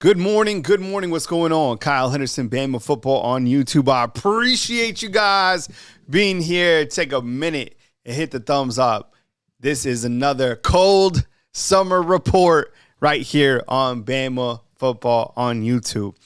Good morning. Good morning. What's going on? Kyle Henderson, Bama Football on YouTube. I appreciate you guys being here. Take a minute and hit the thumbs up. This is another cold summer report right here on Bama Football on YouTube.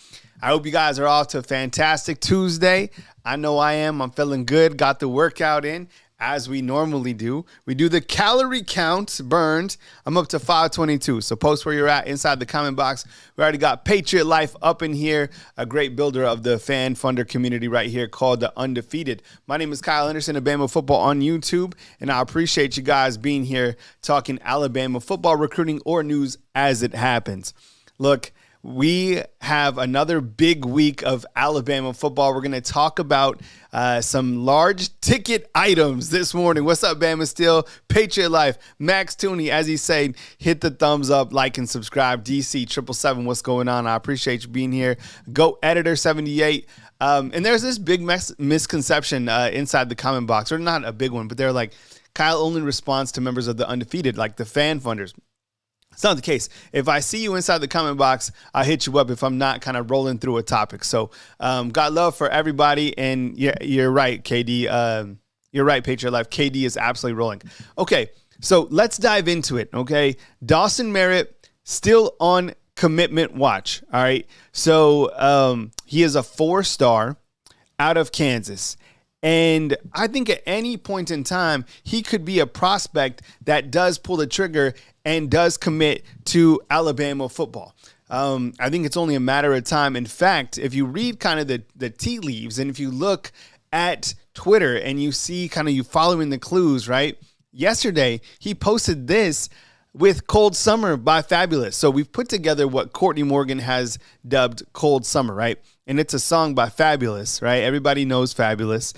I hope you guys are off to a fantastic Tuesday. I know I am. I'm feeling good. Got the workout in. As we normally do, we do the calorie count burned. I'm up to 522. So post where you're at inside the comment box. We already got Patriot Life up in here, a great builder of the fan funder community right here called The Undefeated. My name is Kyle Henderson of Bama Football on YouTube, and I appreciate you guys being here talking Alabama football recruiting or news as it happens. Look, we have another big week of Alabama football. We're going to talk about some large ticket items this morning. What's up, Bama Steel? Patriot Life. Max Tooney, as he said, hit the thumbs up, like, and subscribe. DC 777, what's going on? I appreciate you being here. Go Editor 78. And there's this big misconception inside the comment box, or not a big one, but they're like, Kyle only responds to members of the Undefeated, like the fan funders. It's not the case. If I see you inside the comment box, I'll hit you up if I'm not kind of rolling through a topic. So got love for everybody. And you're right, KD. You're right, Patriot Life. KD is absolutely rolling. Okay, so let's dive into it, okay? Dawson Merritt still on commitment watch, all right? So he is a 4-star out of Kansas. And I think at any point in time, he could be a prospect that does pull the trigger and does commit to Alabama football. I think it's only a matter of time. In fact, if you read kind of the tea leaves, and if you look at Twitter and you see kind of you following the clues, right? Yesterday, he posted this with Cold Summer by Fabulous. So we've put together what Courtney Morgan has dubbed Cold Summer, right? And it's a song by Fabulous, right? Everybody knows Fabulous.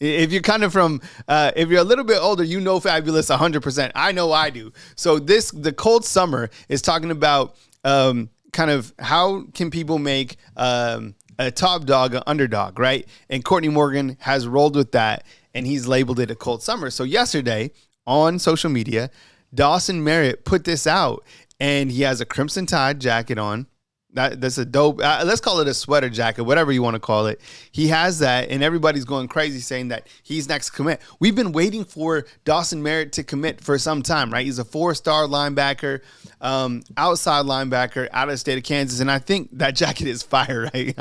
If you're kind of from, if you're a little bit older, you know Fabulous 100%. I know I do. So the Cold Summer is talking about kind of how can people make a top dog an underdog, right? And Courtney Morgan has rolled with that, and he's labeled it a Cold Summer. So yesterday on social media, Dawson Merritt put this out, and he has a Crimson Tide jacket on. That's a dope, let's call it a sweater jacket, whatever you want to call it. He has that, and everybody's going crazy saying that he's next to commit. We've been waiting for Dawson Merritt to commit for some time, right? He's a 4-star linebacker, outside linebacker out of the state of Kansas, and I think that jacket is fire, right?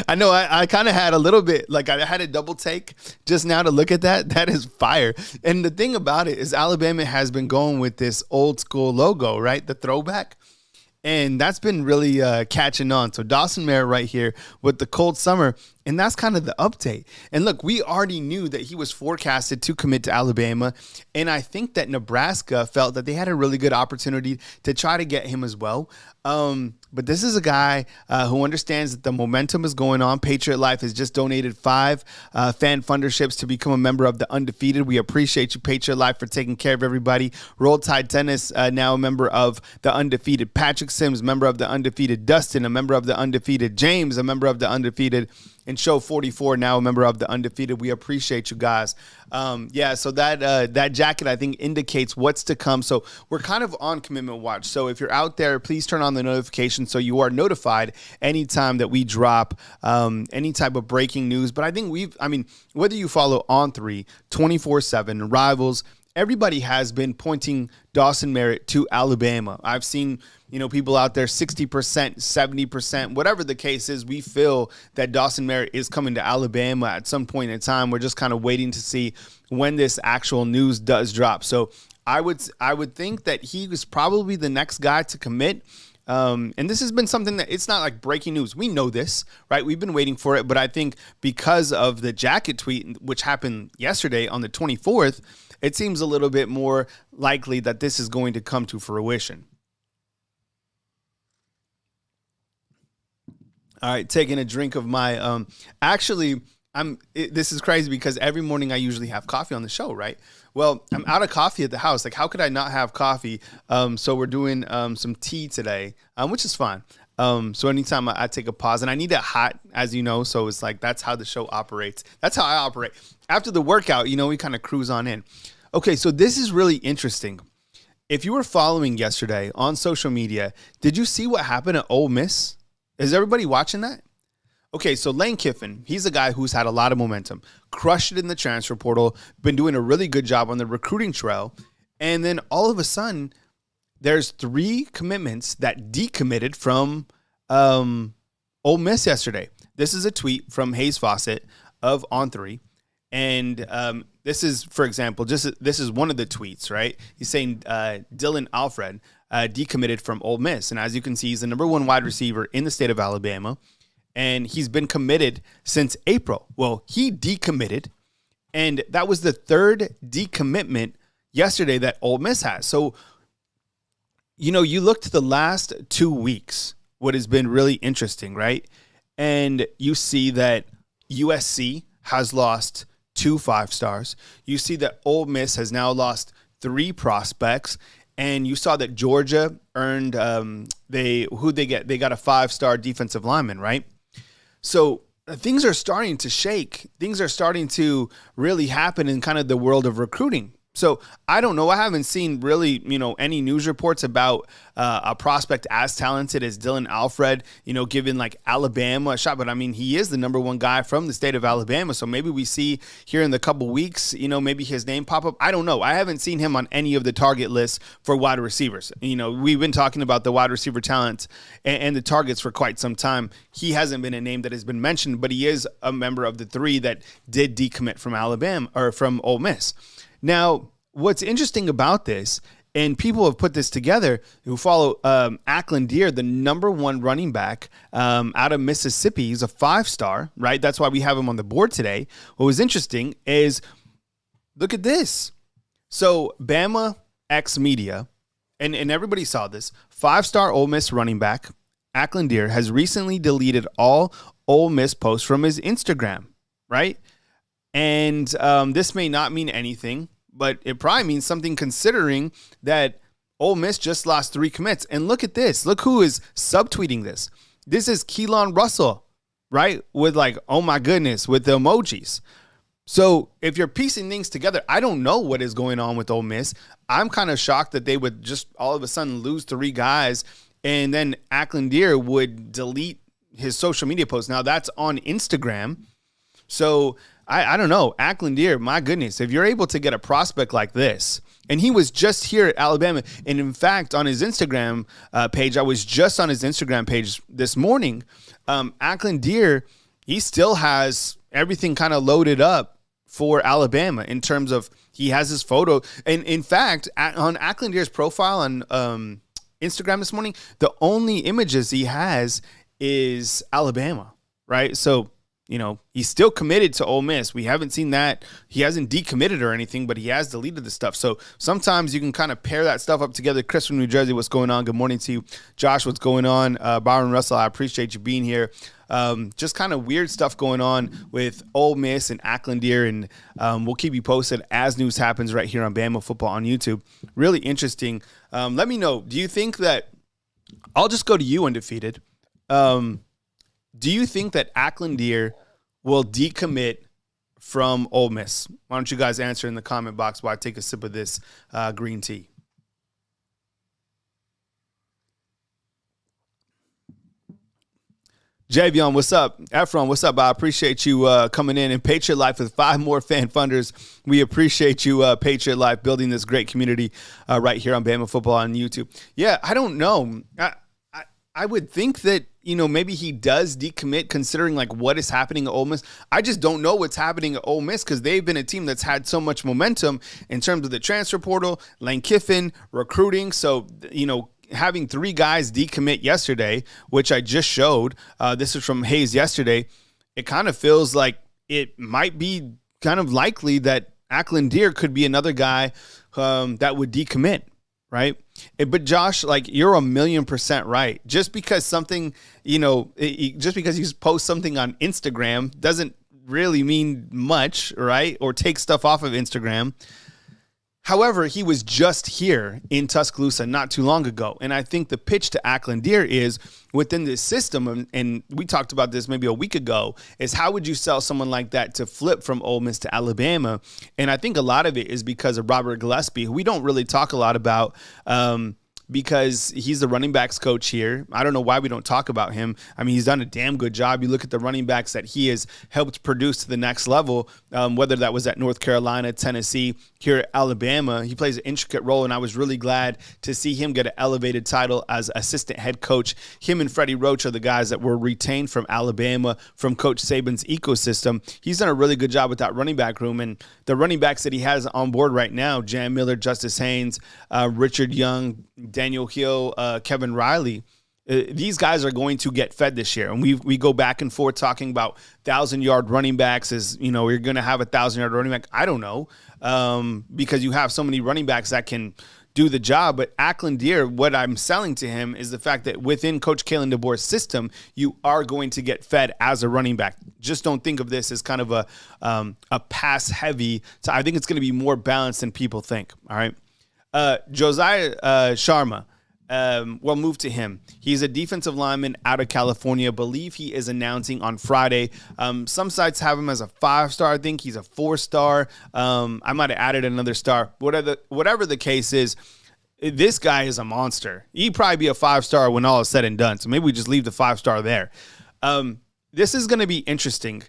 I know I kind of had a little bit, like I had a double take just now to look at that. That is fire. And the thing about it is Alabama has been going with this old school logo, right? The throwback. And that's been really catching on. So Dawson Merritt right here with the Cold Summer. And that's kind of the update. And look, we already knew that he was forecasted to commit to Alabama. And I think that Nebraska felt that they had a really good opportunity to try to get him as well. But this is a guy who understands that the momentum is going on. Patriot Life has just donated 5 fan funderships to become a member of the Undefeated. We appreciate you, Patriot Life, for taking care of everybody. Roll Tide Tennis, now a member of the Undefeated. Patrick Sims, member of the Undefeated. Dustin, a member of the Undefeated. James, a member of the Undefeated. And Show 44, now a member of the Undefeated. We appreciate you guys. So that jacket, I think, indicates what's to come. So we're kind of on commitment watch. So if you're out there, please turn on the notifications so you are notified anytime that we drop any type of breaking news. But I think whether you follow On3, 24/7, Rivals, everybody has been pointing Dawson Merritt to Alabama. I've seen, people out there 60%, 70%, whatever the case is. We feel that Dawson Merritt is coming to Alabama at some point in time. We're just kind of waiting to see when this actual news does drop. So I would think that he was probably the next guy to commit. And this has been something that it's not like breaking news. We know this, right? We've been waiting for it. But I think because of the jacket tweet, which happened yesterday on the 24th, it seems a little bit more likely that this is going to come to fruition. All right, taking a drink of my this is crazy because every morning I usually have coffee on the show, right? Well, I'm out of coffee at the house. Like, how could I not have coffee? So we're doing some tea today, which is fine. So anytime I take a pause, and I need it hot, as you know, so it's like that's how the show operates. That's how I operate. After the workout, we kind of cruise on in. Okay, so this is really interesting. if you were following yesterday on social media, did you see what happened at Ole Miss? Is everybody watching that? Okay, so Lane Kiffin, he's a guy who's had a lot of momentum, crushed it in the transfer portal, been doing a really good job on the recruiting trail, and then all of a sudden, there's 3 commitments that decommitted from Ole Miss yesterday. This is a tweet from Hayes Fawcett of On3, and this is, for example, this is one of the tweets, right? He's saying Dylan Alfred decommitted from Ole Miss, and as you can see, he's the number 1 wide receiver in the state of Alabama. And he's been committed since April. Well, he decommitted, and that was the 3rd decommitment yesterday that Ole Miss has. So, you look to the last 2 weeks, what has been really interesting, right? And you see that USC has lost 2 5-stars. You see that Ole Miss has now lost 3 prospects. And you saw that Georgia earned, they got a 5-star defensive lineman, right? So things are starting to shake. Things are starting to really happen in kind of the world of recruiting. So I don't know. I haven't seen really, any news reports about a prospect as talented as Dylan Alfred, given like Alabama a shot. But I mean, he is the number 1 guy from the state of Alabama. So maybe we see here in the couple weeks, maybe his name pop up. I don't know. I haven't seen him on any of the target lists for wide receivers. We've been talking about the wide receiver talent and the targets for quite some time. He hasn't been a name that has been mentioned, but he is a member of the 3 that did decommit from Alabama or from Ole Miss. Now, what's interesting about this, and people have put this together who follow Akland Deere, the number 1 running back out of Mississippi. He's a 5-star, right? That's why we have him on the board today. What was interesting is, look at this. So Bama X Media, and everybody saw this, 5-star Ole Miss running back, Akland Deere, has recently deleted all Ole Miss posts from his Instagram, right? And this may not mean anything, but it probably means something considering that Ole Miss just lost 3 commits. And look at this. Look who is subtweeting this. This is Keelan Russell, right? With like, oh my goodness, with the emojis. So if you're piecing things together, I don't know what is going on with Ole Miss. I'm kind of shocked that they would just all of a sudden lose 3 guys and then Akland Deere would delete his social media posts. Now that's on Instagram. So I don't know. Akland Deere, my goodness, if you're able to get a prospect like this, and he was just here at Alabama, and in fact, on his Instagram page, I was just on his Instagram page this morning, Akland Deere, he still has everything kind of loaded up for Alabama in terms of he has his photo. And in fact, on Akland Deere's profile on Instagram this morning, the only images he has is Alabama, right? So, he's still committed to Ole Miss. We haven't seen that. He hasn't decommitted or anything, but he has deleted the stuff. So sometimes you can kind of pair that stuff up together. Chris from New Jersey, what's going on? Good morning to you. Josh, what's going on? Byron Russell, I appreciate you being here. Just kind of weird stuff going on with Ole Miss and Akland Deere, and we'll keep you posted as news happens right here on Bama Football on YouTube. Really interesting. Let me know. Do you think that – I'll just go to you, Undefeated. Do you think that Akland Deere will decommit from Ole Miss? Why don't you guys answer in the comment box while I take a sip of this green tea? Javion, what's up? Efron, what's up? I appreciate you coming in. And Patriot Life with 5 more fan funders. We appreciate you, Patriot Life, building this great community right here on Bama Football on YouTube. Yeah, I don't know. I would think that, maybe he does decommit considering like what is happening at Ole Miss. I just don't know what's happening at Ole Miss because they've been a team that's had so much momentum in terms of the transfer portal, Lane Kiffin, recruiting. So, having 3 guys decommit yesterday, which I just showed, this is from Hayes yesterday, it kind of feels like it might be kind of likely that Akland Deere could be another guy that would decommit. Right. But Josh, like you're 1,000,000% right. Just because something, just because you post something on Instagram doesn't really mean much. Right. Or take stuff off of Instagram. However, he was just here in Tuscaloosa not too long ago. And I think the pitch to Akland Deere is within this system, and we talked about this maybe a week ago, is how would you sell someone like that to flip from Ole Miss to Alabama? And I think a lot of it is because of Robert Gillespie, who we don't really talk a lot about, because he's the running backs coach here. I don't know why we don't talk about him. I mean, he's done a damn good job. You look at the running backs that he has helped produce to the next level, whether that was at North Carolina, Tennessee, here at Alabama. He plays an intricate role, and I was really glad to see him get an elevated title as assistant head coach. Him and Freddie Roach are the guys that were retained from Alabama, from Coach Sabin's ecosystem. He's done a really good job with that running back room, and the running backs that he has on board right now, Jan Miller, Justice Haynes, Richard Young, Daniel Hill, Kevin Riley, these guys are going to get fed this year. And we go back and forth talking about 1,000-yard running backs as, you know, you're going to have a 1,000-yard running back. I don't know, because you have so many running backs that can do the job. But Akland Deere, what I'm selling to him is the fact that within Coach Kalen DeBoer's system, you are going to get fed as a running back. Just don't think of this as kind of a pass heavy. So I think it's going to be more balanced than people think. All right. Josiah Sharma, we'll move to him. He's a defensive lineman out of California. I believe he is announcing on Friday. Some sites have him as a 5-star. I think he's a 4-star. I might have added another star. Whatever the case is, this guy is a monster. He'd probably be a 5-star when all is said and done. So maybe we just leave the 5-star there. This is going to be interesting.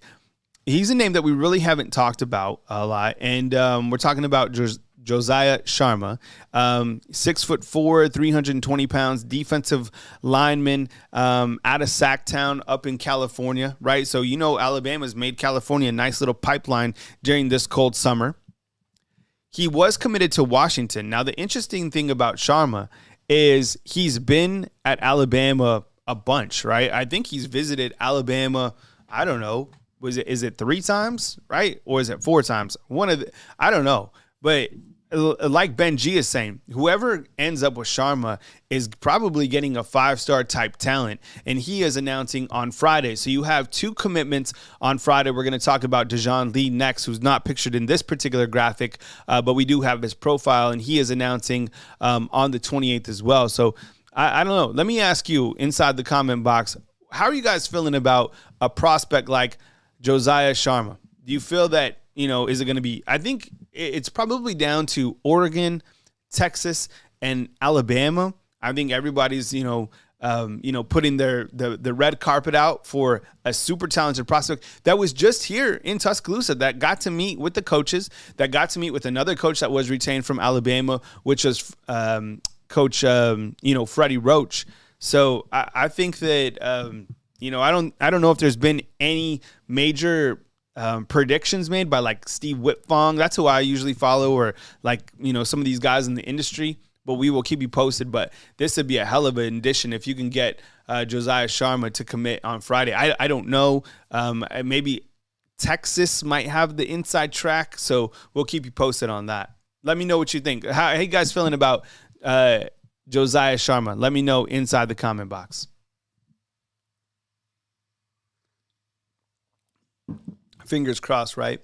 He's a name that we really haven't talked about a lot. And we're talking about Josiah Sharma, 6'4", 320 pounds, defensive lineman, out of Sacktown up in California, right? So, you know, Alabama's made California a nice little pipeline during this cold summer. He was committed to Washington. Now, the interesting thing about Sharma is he's been at Alabama a bunch, right? I think he's visited Alabama, I don't know, is it 3 times, right? Or is it 4 times? I don't know. But like Ben G is saying, whoever ends up with Sharma is probably getting a 5-star type talent, and he is announcing on Friday. So you have 2 commitments on Friday. We're going to talk about Deon Lee next, who's not pictured in this particular graphic, but we do have his profile, and he is announcing on the 28th as well. So I don't know. Let me ask you inside the comment box, how are you guys feeling about a prospect like Josiah Sharma? Do you feel that, you know, is it going to be, I think it's probably down to Oregon, Texas, and Alabama. I think everybody's, putting the red carpet out for a super talented prospect that was just here in Tuscaloosa, that got to meet with the coaches, that got to meet with another coach that was retained from Alabama, which was Coach, Freddie Roach. So I think that, I don't know if there's been any major predictions made by like Steve Whitfong. That's who I usually follow, or like, some of these guys in the industry, but we will keep you posted. But this would be a hell of an addition if you can get Josiah Sharma to commit on Friday. I don't know. Maybe Texas might have the inside track, so we'll keep you posted on that. Let me know what you think. How you guys feeling about Josiah Sharma? Let me know inside the comment box. Fingers crossed, right?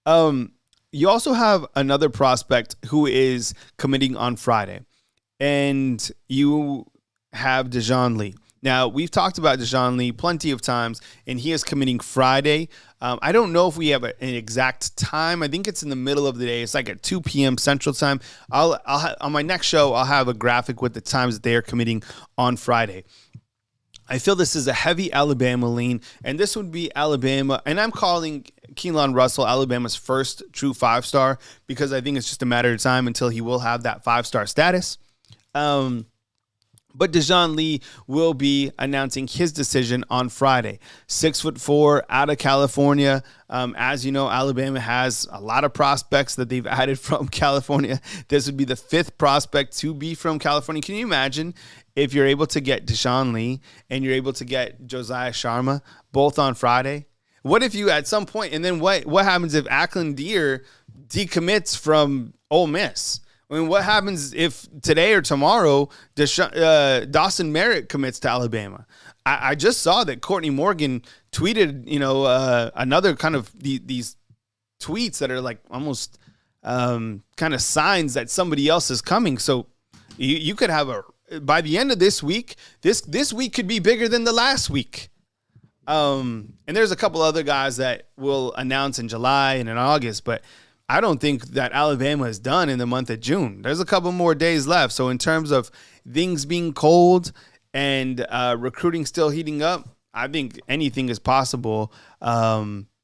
You also have another prospect who is committing on Friday, and you have Deon Lee. Now, we've talked about Deon Lee plenty of times, and he is committing Friday. I don't know if we have an exact time. I think it's in the middle of the day. It's like at 2 p.m. Central Time. I'll on my next show, I'll have a graphic with the times that they are committing on Friday. I feel this is a heavy Alabama lean, and this would be Alabama, and I'm calling Keelan Russell Alabama's first true 5-star, because I think it's just a matter of time until he will have that 5-star status. But Deon Lee will be announcing his decision on Friday. 6'4", out of California. As you know, Alabama has a lot of prospects that they've added from California. This would be the 5th prospect to be from California. Can you imagine if you're able to get Deon Lee and you're able to get Josiah Sharma both on Friday? What if you at some point, and then what happens if Akland Deere decommits from Ole Miss? I mean, what happens if today or tomorrow Dawson Merritt commits to Alabama? I just saw that Courtney Morgan tweeted, another kind of these tweets that are like almost kind of signs that somebody else is coming. So you could have by the end of this week, this week could be bigger than the last week. And there's a couple other guys that will announce in July and in August, but I don't think that Alabama is done in the month of June. There's a couple more days left. So in terms of things being cold and recruiting still heating up, I think anything is possible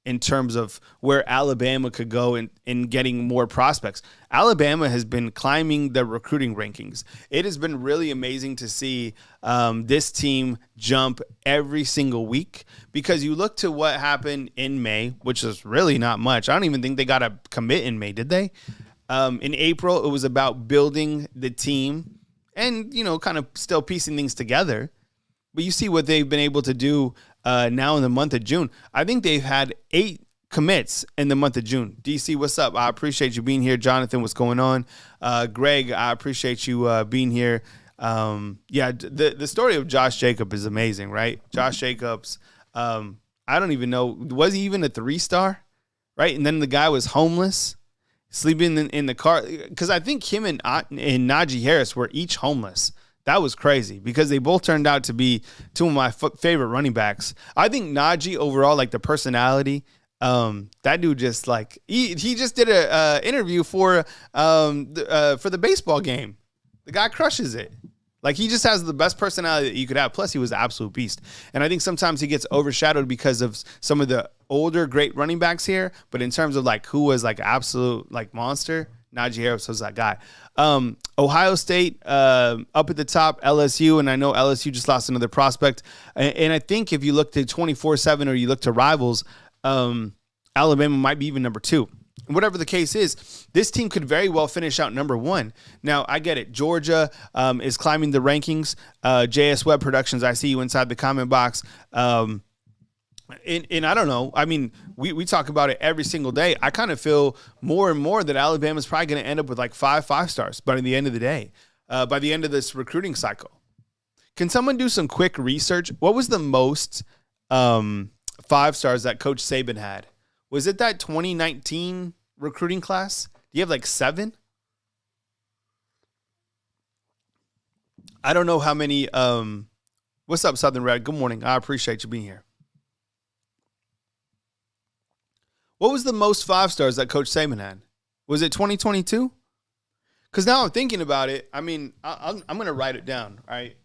in terms of where Alabama could go in getting more prospects. Alabama has been climbing the recruiting rankings. It has been really amazing to see this team jump every single week, because you look to what happened in May, which is really not much. I don't even think they got a commit in May, did they? In April, it was about building the team and, kind of still piecing things together. But you see what they've been able to do now in the month of June. I think they've had 8 commits in the month of June. DC, what's up? I appreciate you being here. Jonathan, what's going on? Greg, I appreciate you being here. The story of Josh Jacobs is amazing, right? Josh Jacobs, I don't even know. Was he even a 3-star? Right? And then the guy was homeless, sleeping in the car. Because I think him and Najee Harris were each homeless. That was crazy, because they both turned out to be two of my favorite running backs. I think Najee overall, like the personality, that dude just he just did a interview for the baseball game. The guy crushes it. Like, he just has the best personality that you could have. Plus, he was an absolute beast. And I think sometimes he gets overshadowed because of some of the older great running backs here. But in terms of who was absolute monster, Najee Harris was that guy. Ohio State up at the top, LSU, and I know LSU just lost another prospect. And I think if you look to 24/7 or you look to rivals, Alabama might be even number 2. Whatever the case is, this team could very well finish out number 1. Now, I get it. Georgia is climbing the rankings. JS Web Productions, I see you inside the comment box. And I don't know. I mean, we talk about it every single day. I kind of feel more and more that Alabama's probably going to end up with 5 stars by the end of the day, by the end of this recruiting cycle. Can someone do some quick research? What was the most 5 stars that Coach Sabin had? Was it that 2019 recruiting class? Do you have 7? I don't know how many. What's up, Southern Red? Good morning. I appreciate you being here. What was the most 5 stars that Coach Sabin had? Was it 2022? Because now I'm thinking about it. I mean, I'm going to write it down. All right.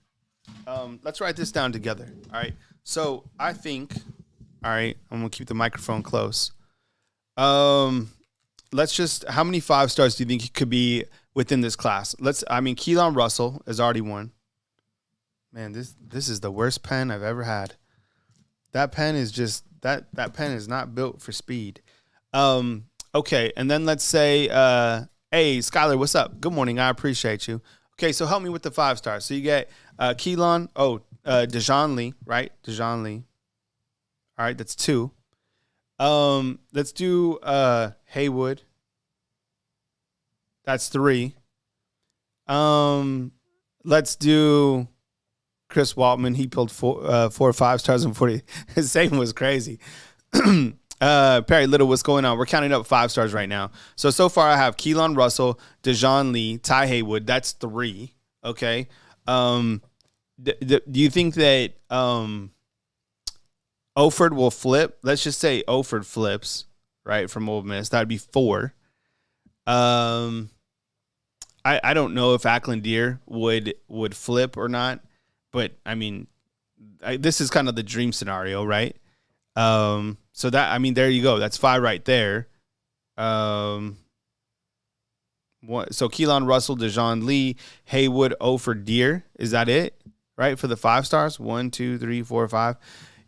Let's write this down together. All right. So I think, all right, I'm going to keep the microphone close. Let's just, how many 5 stars do you think could be within this class? Keelan Russell is already one. Man, this is the worst pen I've ever had. That pen is just, that pen is not built for speed. Okay. And then let's say, hey, Skylar, what's up? Good morning. I appreciate you. Okay. So help me with the 5 stars. So you get, Keelan, Deon Lee, right? Deon Lee. All right. That's 2. Let's do, Haywood. That's 3. Let's do Chris Waltman. He pulled 4 or 5 stars and 40. His saving was crazy. Perry Little, what's going on? We're counting up 5 stars right now. So far I have Keelan Russell, Deon Lee, Ty Haywood. That's 3. Okay. Do you think that Oford will flip? Let's just say Oford flips, right, from Ole Miss. That would be 4. I don't know if Akland Deere would flip or not, but I mean, this is kind of the dream scenario, right? So that, I mean, there you go. That's 5 right there. So Keelan Russell, Deon Lee, Haywood, Oford, Deere. Is that it? Right? For the 5 stars? 1, 2, 3, 4, 5.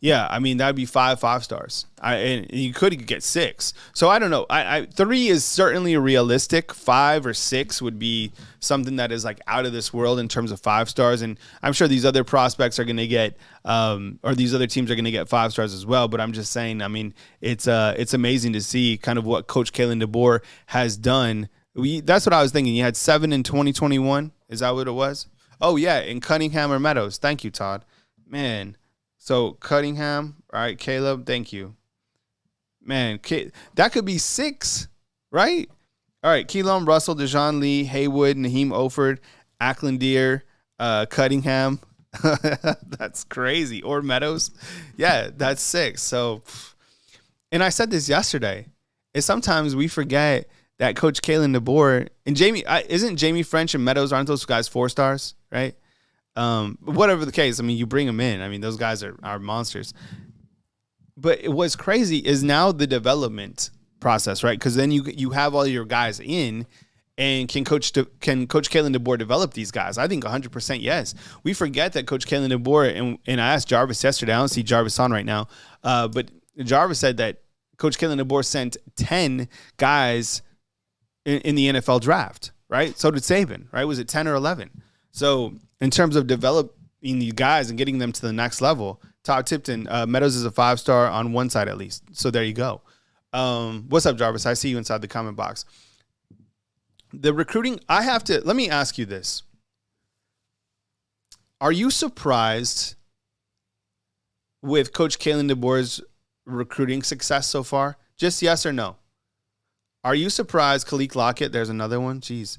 Yeah, I mean, that'd be 5 stars. And you could get 6. So I don't know. 3 is certainly realistic. 5 or 6 would be something that is out of this world in terms of 5 stars. And I'm sure these other prospects are going to get, or these other teams are going to get 5 stars as well. But I'm just saying, I mean, it's amazing to see kind of what Coach Kalen DeBoer has done. That's what I was thinking. You had 7 in 2021. Is that what it was? Oh, yeah, in Cunningham or Meadows. Thank you, Todd. Man. So Cunningham, all right, Caleb, thank you. Man, that could be 6, right? All right, Keelan Russell, Deon Lee, Haywood, Naheem Oford, Akland Deere, Cunningham. That's crazy. Or Meadows. Yeah, that's 6. So, and I said this yesterday, is sometimes we forget that Coach Kalen DeBoer and isn't Jamie French and Meadows, aren't those guys 4 stars, right? Whatever the case, I mean, you bring them in. I mean, those guys are monsters. But what's crazy is now the development process, right? Because then you have all your guys in, and can Coach Kalen DeBoer develop these guys? I think 100% yes. We forget that Coach Kalen DeBoer, and I asked Jarvis yesterday. I don't see Jarvis on right now, but Jarvis said that Coach Kalen DeBoer sent 10 guys in the NFL draft, right? So did Sabin, right? Was it 10 or 11? So in terms of developing these guys and getting them to the next level, Todd Tipton, Meadows is a 5-star on one side at least. So there you go. What's up, Jarvis? I see you inside the comment box. The recruiting, let me ask you this. Are you surprised with Coach Kalen DeBoer's recruiting success so far? Just yes or no. Are you surprised, Khalid Lockett? There's another one. Jeez.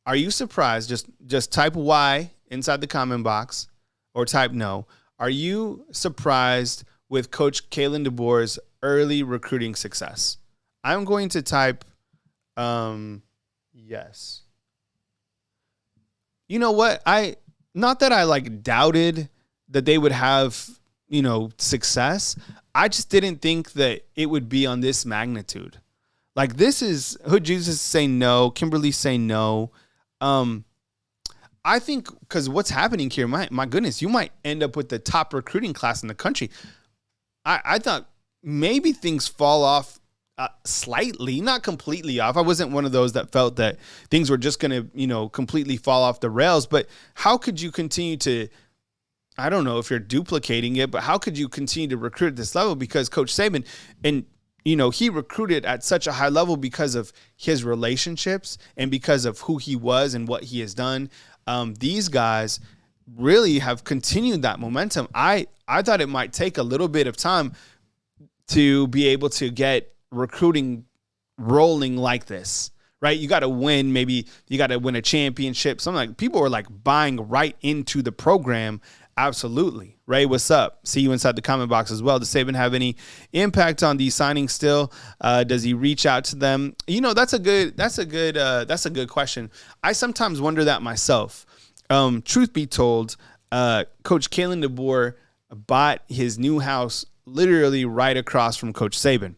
Are you surprised? Just type Y inside the comment box or type no. Are you surprised with Coach Kalen DeBoer's early recruiting success? I'm going to type yes. You know what? Not that I like doubted that they would have, success. I just didn't think that it would be on this magnitude. Like, this is Hood Jesus saying no, Kimberly saying no. I think because what's happening here, my goodness, you might end up with the top recruiting class in the country. I thought maybe things fall off slightly, not completely off. I wasn't one of those that felt that things were just going to, completely fall off the rails. But how could you continue to, I don't know if you're duplicating it, but how could you continue to recruit at this level? Because Coach Sabin, and he recruited at such a high level because of his relationships and because of who he was and what he has done. These guys really have continued that momentum. I thought it might take a little bit of time to be able to get recruiting rolling like this, right? You got to win. Maybe you got to win a championship. Something like people are like buying right into the program. Absolutely. Ray, what's up? See you inside the comment box as well. Does Sabin have any impact on these signings still? Does he reach out to them? That's a good question. I sometimes wonder that myself. Truth be told, Coach Kalen DeBoer bought his new house literally right across from Coach Sabin.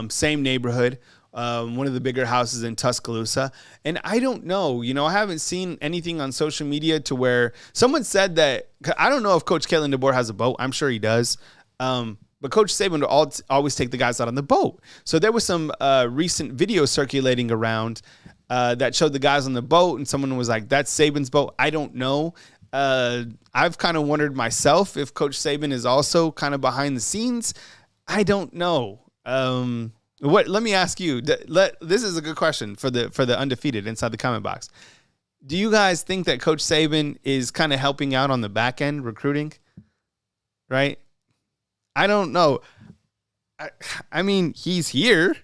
Same neighborhood. One of the bigger houses in Tuscaloosa. And I don't know, I haven't seen anything on social media to where someone said that, I don't know if Coach Kalen DeBoer has a boat. I'm sure he does. But Coach Sabin would always take the guys out on the boat. So there was some recent video circulating around that showed the guys on the boat, and someone was like, that's Sabin's boat. I don't know. I've kind of wondered myself if Coach Sabin is also kind of behind the scenes. I don't know. Let me ask you, this is a good question for the undefeated inside the comment box. Do you guys think that Coach Sabin is kind of helping out on the back end recruiting? Right? I don't know. I mean, he's here,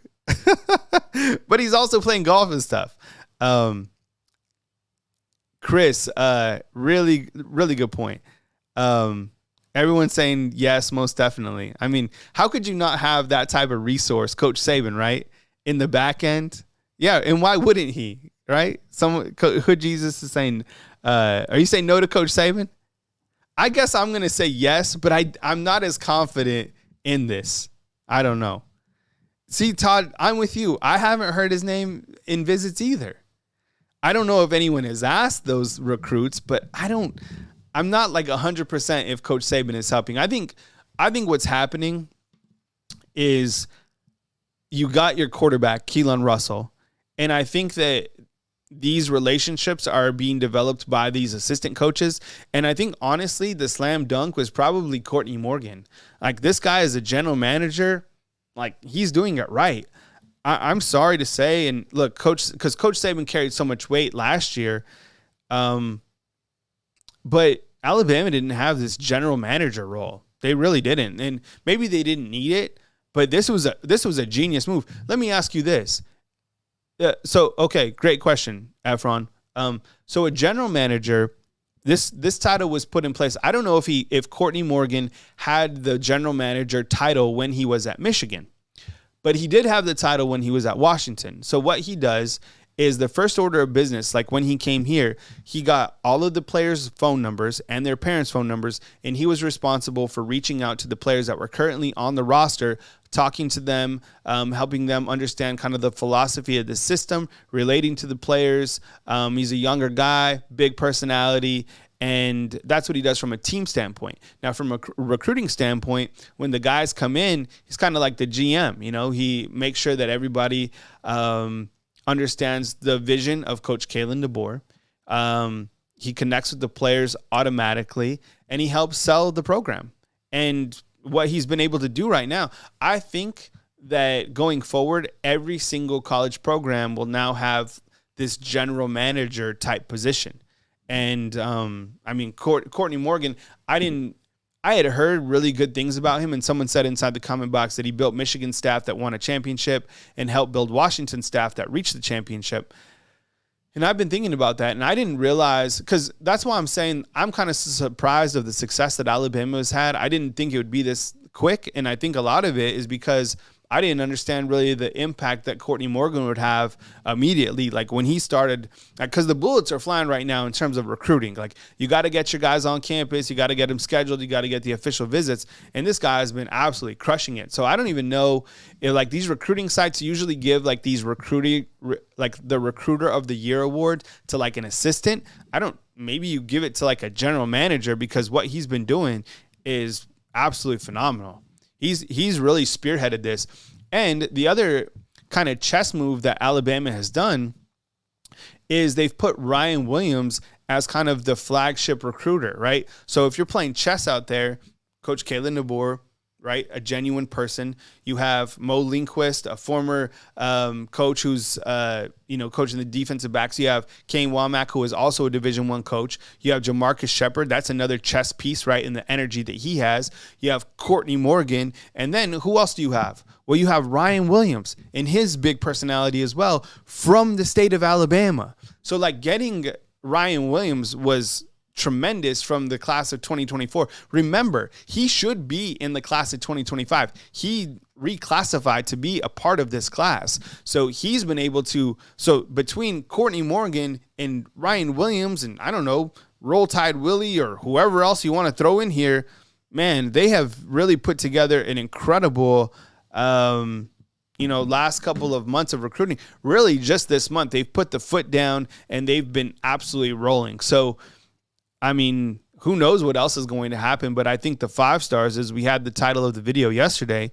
but he's also playing golf and stuff. Chris, really, really good point. Everyone's saying yes, most definitely. I mean, how could you not have that type of resource, Coach Sabin, right, in the back end? Yeah, and why wouldn't he, right? Hood Jesus is saying, are you saying no to Coach Sabin? I guess I'm going to say yes, but I'm not as confident in this. I don't know. See, Todd, I'm with you. I haven't heard his name in visits either. I don't know if anyone has asked those recruits, but I'm not like 100% if Coach Sabin is helping. I think what's happening is you got your quarterback, Keelan Russell, and I think that these relationships are being developed by these assistant coaches. And I think, honestly, the slam dunk was probably Courtney Morgan. Like, this guy is a general manager. Like, he's doing it right. I'm sorry to say, and look, because Coach Sabin carried so much weight last year, but Alabama didn't have this general manager role. They really didn't. And maybe they didn't need it, but this was a genius move. Let me ask you this. Okay, great question, Efron. So a general manager, this title was put in place. I don't know if Courtney Morgan had the general manager title when he was at Michigan, but he did have the title when he was at Washington. So what he does is the first order of business, like when he came here, he got all of the players' phone numbers and their parents' phone numbers, and he was responsible for reaching out to the players that were currently on the roster, talking to them, helping them understand kind of the philosophy of the system, relating to the players. He's a younger guy, big personality, and that's what he does from a team standpoint. Now, from a recruiting standpoint, when the guys come in, he's kind of like the GM. You know, he makes sure that everybody understands the vision of Coach Kalen DeBoer. He connects with the players automatically, and he helps sell the program. And what he's been able to do right now, I think that going forward, every single college program will now have this general manager type position. And I mean, Courtney Morgan, I had heard really good things about him, and someone said inside the comment box that he built Michigan staff that won a championship and helped build Washington staff that reached the championship. And I've been thinking about that, and I didn't realize, because that's why I'm saying I'm kind of surprised of the success that Alabama has had. I didn't think it would be this quick, and I think a lot of it is because I didn't understand really the impact that Courtney Morgan would have immediately. Like when he started, because the bullets are flying right now in terms of recruiting. Like you got to get your guys on campus. You got to get them scheduled. You got to get the official visits. And this guy has been absolutely crushing it. So I don't even know if like these recruiting sites usually give like these like the recruiter of the year award to like an assistant. Maybe you give it to like a general manager, because what he's been doing is absolutely phenomenal. He's really spearheaded this. And the other kind of chess move that Alabama has done is they've put Ryan Williams as kind of the flagship recruiter, right? So if you're playing chess out there, Coach Kalen DeBoer, right, a genuine person. You have Mo Lindquist, a former coach who's coaching the defensive backs. You have Kane Womack, who is also a Division I coach. You have Jamarcus Shepard. That's another chess piece, right, in the energy that he has. You have Courtney Morgan. And then who else do you have? Well, you have Ryan Williams and his big personality as well from the state of Alabama. So, like, getting Ryan Williams was tremendous from the class of 2024. Remember, he should be in the class of 2025. He reclassified to be a part of this class. So he's been able to, so between Courtney Morgan and Ryan Williams and I don't know, Roll Tide Willie or whoever else you want to throw in here, man, they have really put together an incredible last couple of months of recruiting. Really just this month, they've put the foot down and they've been absolutely rolling. So I mean, who knows what else is going to happen, but I think the 5 stars, as we had the title of the video yesterday,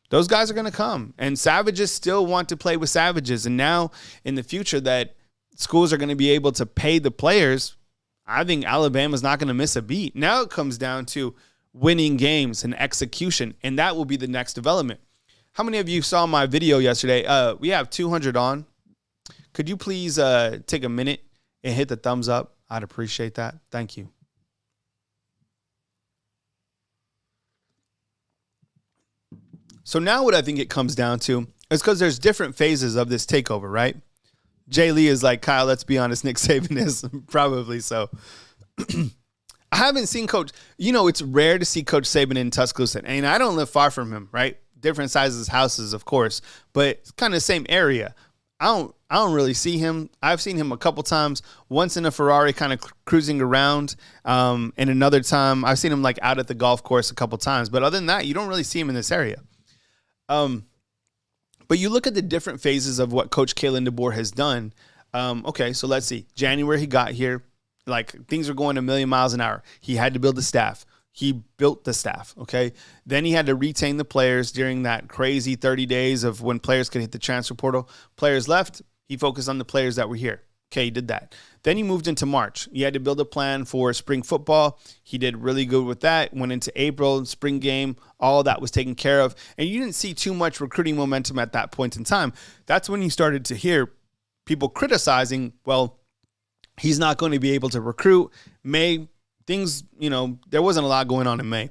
those guys are going to come. And Savages still want to play with Savages. And now in the future that schools are going to be able to pay the players, I think Alabama's not going to miss a beat. Now it comes down to winning games and execution, and that will be the next development. How many of you saw my video yesterday? We have 200 on. Could you please take a minute and hit the thumbs up? I'd appreciate that. Thank you. So now what I think it comes down to is because there's different phases of this takeover, right? Jay Lee is like, Kyle, let's be honest, Nick Saban is. Probably so. I haven't seen Coach, it's rare to see Coach Sabin in Tuscaloosa. And I don't live far from him, right? Different sizes houses, of course, but it's kind of the same area. I don't really see him. I've seen him a couple times, once in a Ferrari kind of cruising around, and another time I've seen him like out at the golf course a couple times. But other than that, you don't really see him in this area. But you look at the different phases of what Coach Kalen DeBoer has done. Okay, so let's see. January, he got here. Like, things are going a million miles an hour. He had to build the staff. He built the staff, okay? Then he had to retain the players during that crazy 30 days of when players could hit the transfer portal. Players left. He focused on the players that were here. Okay, he did that. Then he moved into March. He had to build a plan for spring football. He did really good with that. Went into April, spring game. All that was taken care of. And you didn't see too much recruiting momentum at that point in time. That's when you started to hear people criticizing, well, he's not going to be able to recruit. May, things, there wasn't a lot going on in May.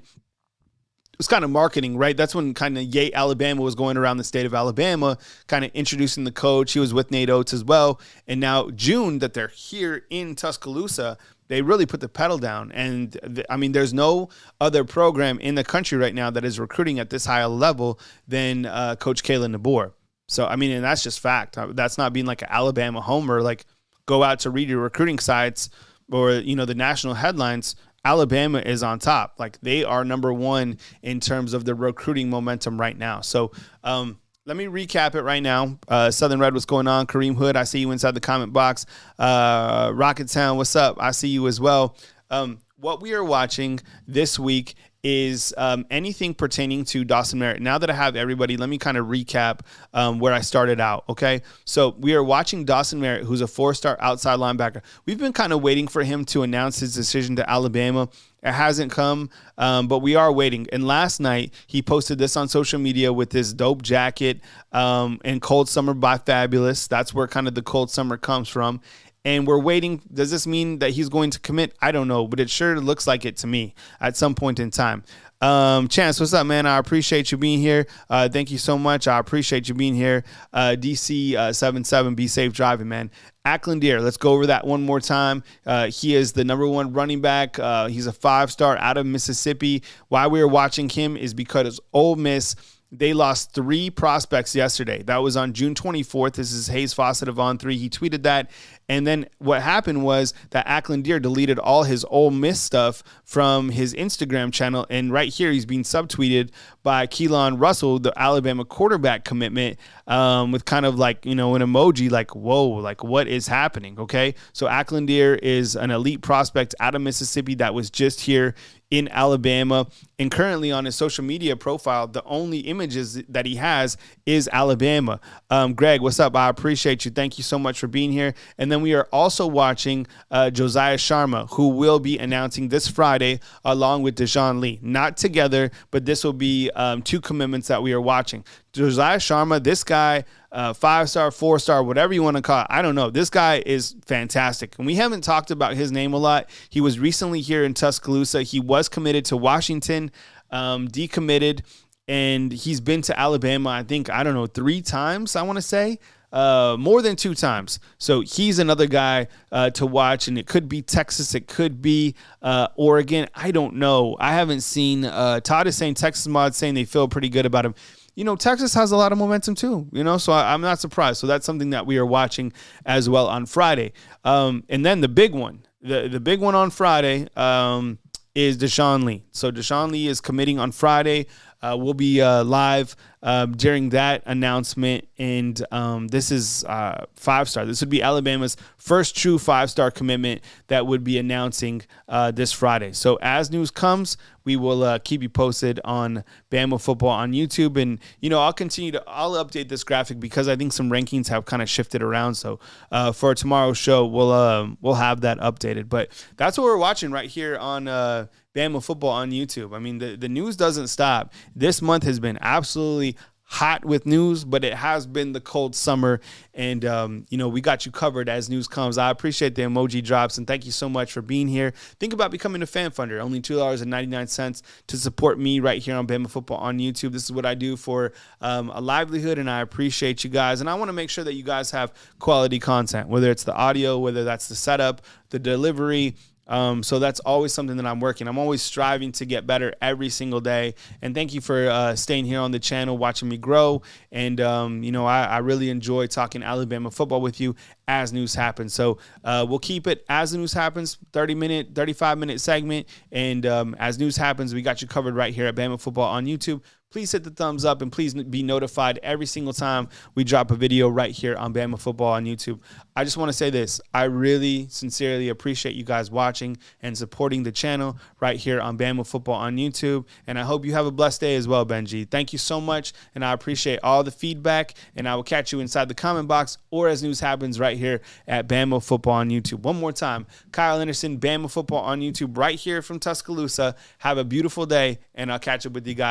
was kind of marketing, right? That's when kind of Yay Alabama was going around the state of Alabama, kind of introducing the coach. He was with Nate Oates as well. And now June that they're here in Tuscaloosa, they really put the pedal down. And I mean, there's no other program in the country right now that is recruiting at this high level than Coach Kalen DeBoer. So, I mean, and that's just fact. That's not being like an Alabama homer. Like, go out to read your recruiting sites or, you know, the national headlines. Alabama is on top. Like, they are number one in terms of the recruiting momentum right now. So let me recap it right now. Southern Red, what's going on? Kareem Hood, I see you inside the comment box. Rocket Town, what's up? I see you as well. What we are watching this week is anything pertaining to Dawson Merritt. Now that I have everybody, let me kind of recap where I started out, okay? So we are watching Dawson Merritt, who's a 4-star outside linebacker. We've been kind of waiting for him to announce his decision to Alabama. It hasn't come, but we are waiting. And last night, he posted this on social media with this dope jacket and Cold Summer by Fabulous. That's where kind of the Cold Summer comes from. And we're waiting. Does this mean that he's going to commit? I don't know, but it sure looks like it to me at some point in time. Chance, what's up, man? I appreciate you being here. Thank you so much. I appreciate you being here. DC77, be safe driving, man. Akland Deere, let's go over that one more time. He is the number one running back. He's a 5-star out of Mississippi. Why we are watching him is because Ole Miss, they lost 3 prospects yesterday. That was on June 24th. This is Hayes Fawcett of On3. He tweeted that. And then what happened was that Akland Deere deleted all his Ole Miss stuff from his Instagram channel. And right here, he's being subtweeted by Keelan Russell, the Alabama quarterback commitment, with kind of like, you know, an emoji like, whoa, like what is happening? Okay. So Akland Deere is an elite prospect out of Mississippi that was just here in Alabama. And currently on his social media profile, the only images that he has is Alabama. Greg, what's up? I appreciate you. Thank you so much for being here. And then we are also watching Josiah Sharma, who will be announcing this Friday along with Deon Lee. Not together, but this will be 2 commitments that we are watching. Josiah Sharma, this guy, 5-star, 4-star, whatever you want to call it. I don't know. This guy is fantastic. And we haven't talked about his name a lot. He was recently here in Tuscaloosa. He was committed to Washington, decommitted, and he's been to Alabama, I think, 3 times, I want to say. More than 2 times. So he's another guy to watch, and it could be Texas. It could be Oregon. I don't know. I haven't seen. Todd is saying Texas Mod saying they feel pretty good about him. You know, Texas has a lot of momentum too, you know, so I'm not surprised. So that's something that we are watching as well on Friday. And then the big one, the big one on Friday is Deon Lee. So Deon Lee is committing on Friday. We'll be live during that announcement, and this is 5-star. This would be Alabama's first true 5-star commitment that would be announcing this Friday. So as news comes, we will keep you posted on Bama Football on YouTube, and you know I'll update this graphic because I think some rankings have kind of shifted around. So for tomorrow's show, we'll have that updated. But that's what we're watching right here on Bama Football on YouTube. I mean, the news doesn't stop. This month has been absolutely hot with news, but it has been the cold summer, and you know, we got you covered as news comes. I appreciate the emoji drops, and thank you so much for being here. Think about becoming a fan funder. Only $2.99 to support me right here on Bama Football on YouTube. This is what I do for a livelihood, and I appreciate you guys, and I want to make sure that you guys have quality content, whether it's the audio, whether that's the setup, the delivery. So that's always something that I'm working. I'm always striving to get better every single day. And thank you for staying here on the channel, watching me grow. And, you know, I really enjoy talking Alabama football with you as news happens. So we'll keep it as the news happens, 30-minute, 35-minute segment. And as news happens, we got you covered right here at Bama Football on YouTube. Please hit the thumbs up and please be notified every single time we drop a video right here on Bama Football on YouTube. I just want to say this. I really sincerely appreciate you guys watching and supporting the channel right here on Bama Football on YouTube. And I hope you have a blessed day as well, Benji. Thank you so much, and I appreciate all the feedback, and I will catch you inside the comment box or as news happens right here at Bama Football on YouTube. One more time, Kyle Henderson, Bama Football on YouTube right here from Tuscaloosa. Have a beautiful day, and I'll catch up with you guys.